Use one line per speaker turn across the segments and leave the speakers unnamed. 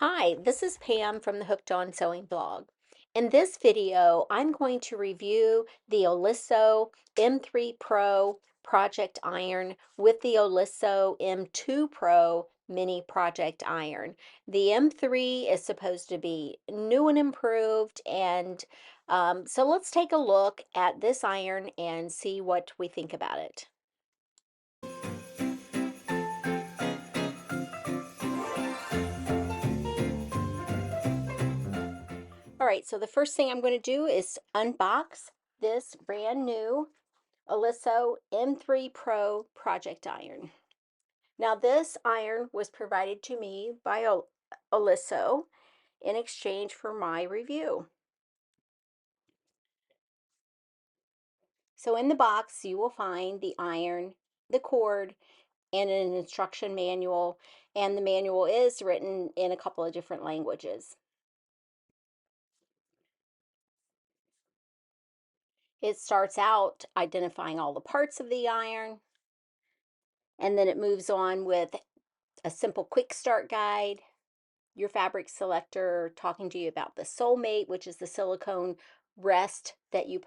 Hi, this is Pam from the Hooked on Sewing blog. In this video, I'm going to review the Oliso M3 Pro Project Iron with the Oliso M2 Pro Mini Project Iron. The M3 is supposed to be new and improved, and so let's take a look at this iron and see what we think about it. All right, so the first thing I'm going to do is unbox this brand new Oliso M3 Pro Project Iron. Now this iron was provided to me by Oliso in exchange for my review. So in the box you will find the iron, the cord, and an instruction manual, and the manual is written in a couple of different languages. It starts out identifying all the parts of the iron, and then it moves on with a simple quick start guide, your fabric selector talking to you about the soulmate, which is the silicone rest that you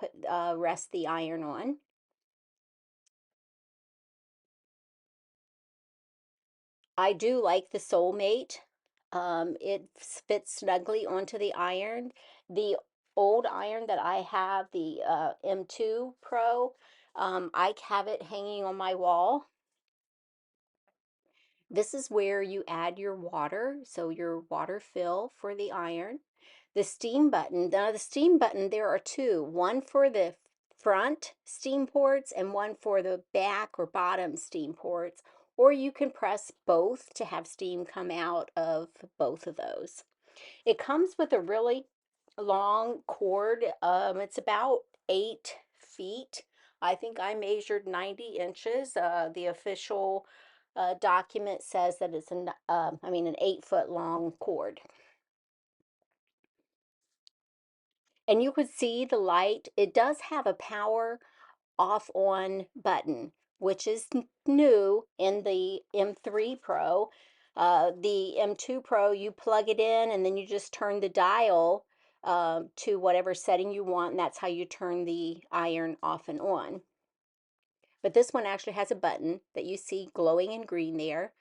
rest the iron on. I do like the soulmate. It fits snugly onto the iron. The old iron that I have, the M2 Pro, I have it hanging on my wall. This is where you add your water, so your water fill for the iron. The steam button, now the steam button, there are two, one for the front steam ports and one for the back or bottom steam ports, or you can press both to have steam come out of both of those. It comes with a really long cord. It's about 8 feet. I think I measured 90 inches. The official document says that it's an 8-foot long cord. And you could see the light. It does have a power off on button, which is new in the M3 Pro. The M2 Pro, you plug it in and then you just turn the dial to whatever setting you want, and that's how you turn the iron off and on. But this one actually has a button that you see glowing in green there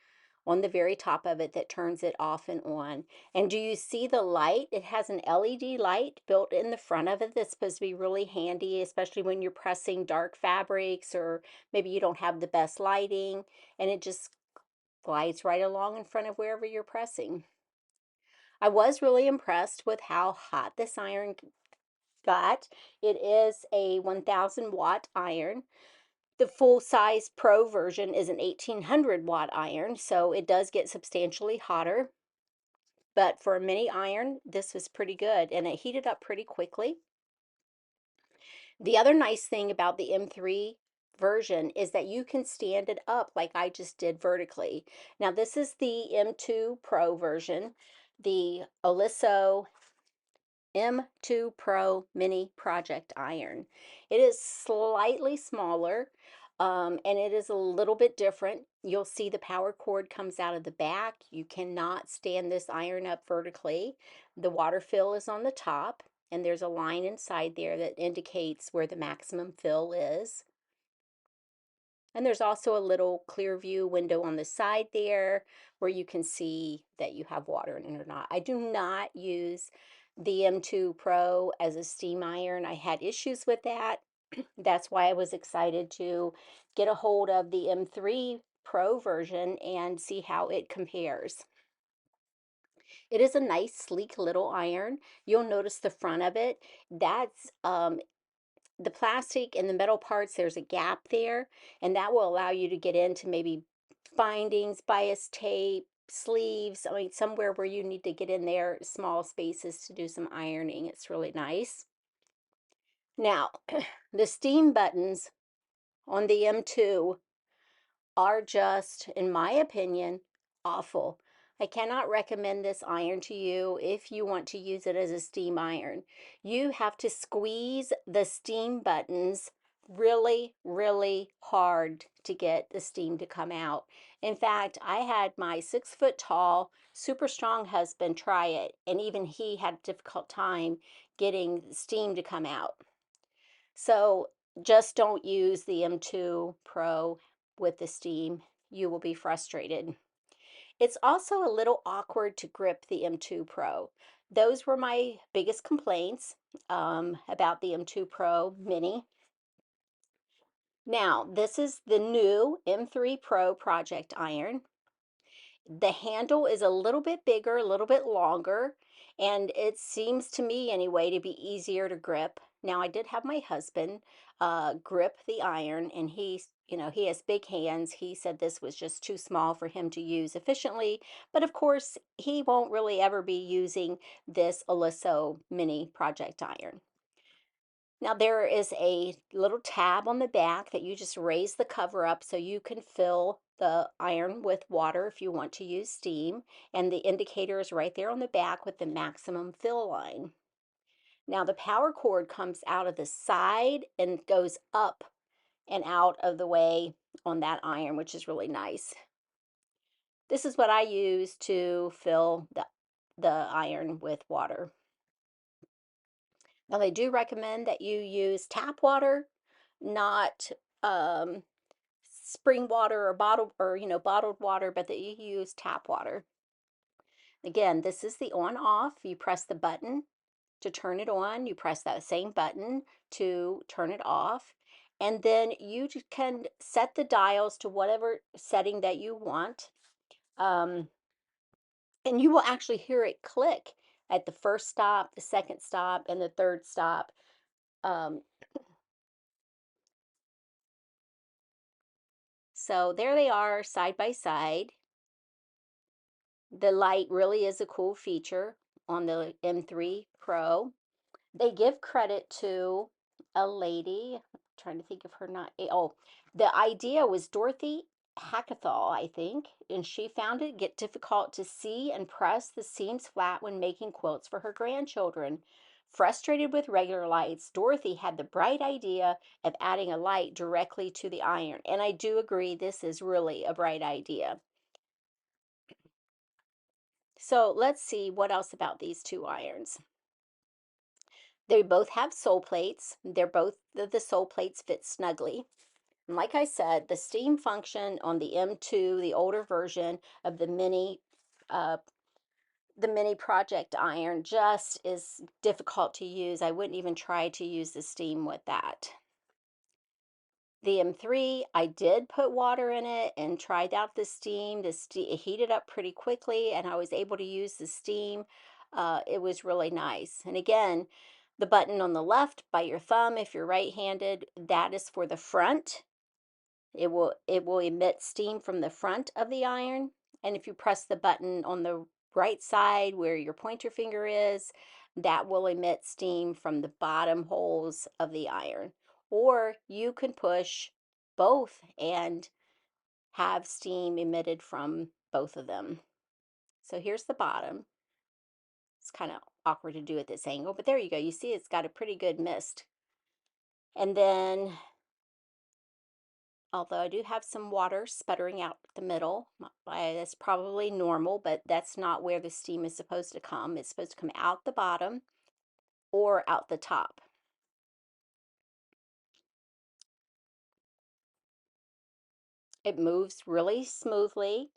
on the very top of it that turns it off and on. And do you see the light? It has an LED light built in the front of it that's supposed to be really handy, especially when you're pressing dark fabrics or maybe you don't have the best lighting, and it just glides right along in front of wherever you're pressing. I was really impressed with how hot this iron got. It is a 1000 watt iron. The full-size Pro version is an 1800 watt iron, so it does get substantially hotter. But for a mini iron, this was pretty good, and it heated up pretty quickly. The other nice thing about the M3 version is that you can stand it up like I just did vertically. Now this is the M2 Pro version, the Oliso M2 Pro Mini Project Iron. It is slightly smaller, and it is a little bit different. You'll see the power cord comes out of the back. You cannot stand this iron up vertically. The water fill is on the top, and there's a line inside there that indicates where the maximum fill is. And there's also a little clear view window on the side there where you can see that you have water in it or not. I do not use the M2 Pro as a steam iron. I had issues with that. That's why I was excited to get a hold of the M3 Pro version and see how it compares. It is a nice, sleek little iron. You'll notice the front of it. That's the plastic and the metal parts, there's a gap there, and that will allow you to get into maybe bindings, bias tape, sleeves, I mean, somewhere where you need to get in there, small spaces to do some ironing. It's really nice. Now, the steam buttons on the M2 are just, in my opinion, awful. I cannot recommend this iron to you if you want to use it as a steam iron. You have to squeeze the steam buttons really, really hard to get the steam to come out. In fact, I had my 6 foot tall, super strong husband try it, and even he had a difficult time getting steam to come out. So just don't use the M2 Pro with the steam. You will be frustrated. It's also a little awkward to grip the M2 Pro. Those were my biggest complaints about the M2 Pro Mini. Now, this is the new M3 Pro Project Iron. The handle is a little bit bigger, a little bit longer, and it seems to me anyway to be easier to grip. Now, I did have my husband grip the iron, and he has big hands. He said this was just too small for him to use efficiently, but of course, he won't really ever be using this Oliso Mini Project Iron. Now there is a little tab on the back that you just raise the cover up so you can fill the iron with water if you want to use steam, and the indicator is right there on the back with the maximum fill line. Now the power cord comes out of the side and goes up and out of the way on that iron, which is really nice. This is what I use to fill the iron with water. Now they do recommend that you use tap water, not spring water or bottled water, but that you use tap water. Again, this is the on off. You press the button to turn it on. You press that same button to turn it off. And then you can set the dials to whatever setting that you want. And you will actually hear it click at the first stop, the second stop, and the third stop. So there they are side by side. The light really is a cool feature on the M3 Pro. They give credit to a lady, I'm trying to think of her not, oh, the idea was Dorothy Hackathall, I think, and she found it get difficult to see and press the seams flat when making quilts for her grandchildren. Frustrated with regular lights, Dorothy had the bright idea of adding a light directly to the iron. And I do agree, this is really a bright idea. So let's see what else about these two irons. They both have sole plates. The sole plates fit snugly. And like I said, the steam function on the M2, the older version of uh, the mini project iron, just is difficult to use. I wouldn't even try to use the steam with that. The M3, I did put water in it and tried out the steam. It heated up pretty quickly, and I was able to use the steam. It was really nice. And again, the button on the left by your thumb, if you're right-handed, that is for the front. It will emit steam from the front of the iron. And if you press the button on the right side where your pointer finger is, that will emit steam from the bottom holes of the iron. Or you can push both and have steam emitted from both of them. So here's the bottom. It's kind of awkward to do at this angle, but there you go. You see it's got a pretty good mist. And then, although I do have some water sputtering out the middle, that's probably normal, but that's not where the steam is supposed to come. It's supposed to come out the bottom or out the top. It moves really smoothly.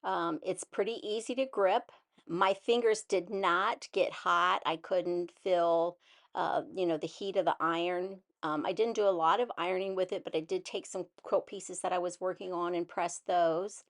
It's pretty easy to grip. My fingers did not get hot. I couldn't feel, the heat of the iron. I didn't do a lot of ironing with it, but I did take some quilt pieces that I was working on and press those.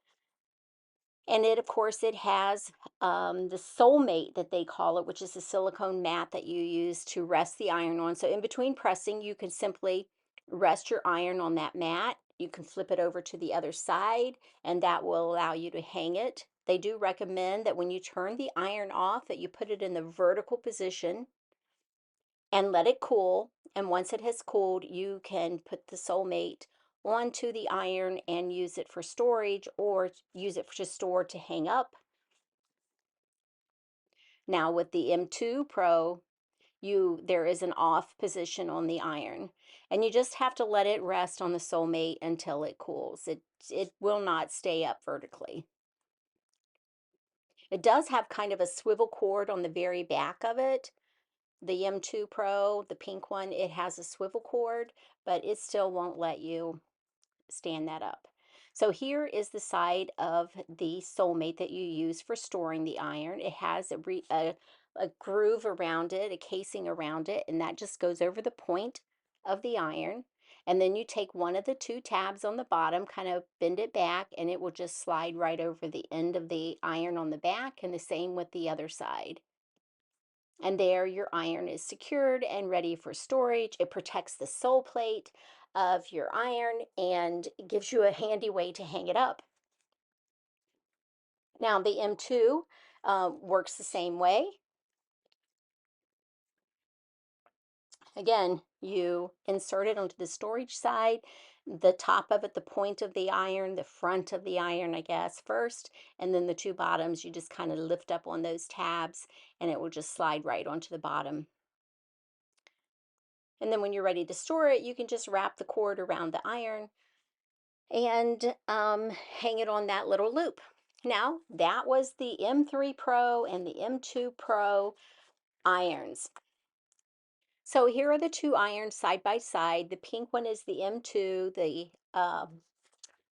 And of course, it has the soulmate that they call it, which is a silicone mat that you use to rest the iron on. So in between pressing, you can simply rest your iron on that mat. You can flip it over to the other side, and that will allow you to hang it. They do recommend that when you turn the iron off, that you put it in the vertical position and let it cool. And once it has cooled, you can put the soulmate onto the iron and use it for storage or use it to store to hang up. Now with the M2 Pro, there is an off position on the iron. And you just have to let it rest on the Soulmate until it cools. It will not stay up vertically. It does have kind of a swivel cord on the very back of it. The M2 Pro, the pink one, it has a swivel cord, but it still won't let you stand that up. So here is the side of the Soulmate that you use for storing the iron. It has a groove around it, a casing around it, and that just goes over the point of the iron. And then you take one of the two tabs on the bottom, kind of bend it back, and it will just slide right over the end of the iron on the back, and the same with the other side. And there your iron is secured and ready for storage. It protects the sole plate of your iron and gives you a handy way to hang it up. Now the M2 works the same way. Again, you insert it onto the storage side, the top of it, the point of the iron, the front of the iron, I guess, first, and then the two bottoms, you just kind of lift up on those tabs and it will just slide right onto the bottom. And then when you're ready to store it, you can just wrap the cord around the iron and hang it on that little loop. Now, that was the M3 Pro and the M2 Pro irons. So here are the two irons side by side. The pink one is the M2, the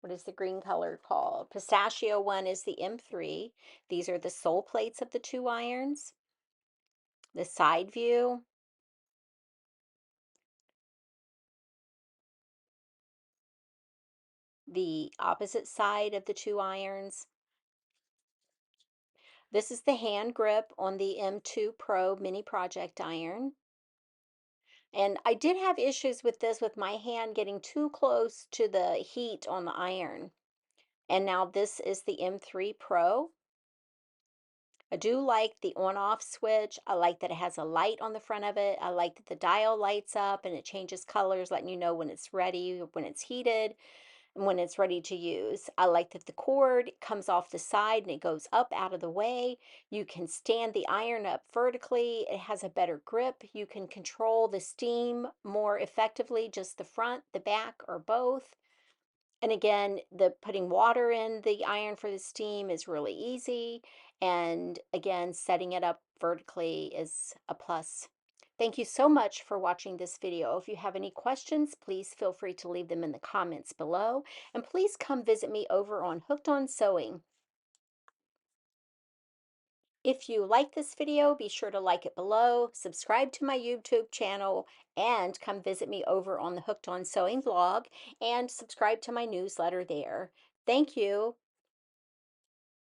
what is the green color called? Pistachio one is the M3. These are the sole plates of the two irons. The side view. The opposite side of the two irons. This is the hand grip on the M2 Pro Mini Project Iron. And I did have issues with this, with my hand getting too close to the heat on the iron. And now this is the M3 Pro. I do like the on-off switch. I like that it has a light on the front of it. I like that the dial lights up and it changes colors, letting you know when it's ready, when it's heated, when it's ready to use. I like that the cord comes off the side and it goes up out of the way. You can stand the iron up vertically. It has a better grip. You can control the steam more effectively, just the front, the back, or both. And again, the putting water in the iron for the steam is really easy. And again, setting it up vertically is a plus. Thank you so much for watching this video. If you have any questions, please feel free to leave them in the comments below. And please come visit me over on Hooked on Sewing. If you like this video, be sure to like it below, subscribe to my YouTube channel, and come visit me over on the Hooked on Sewing blog, and subscribe to my newsletter there. Thank you.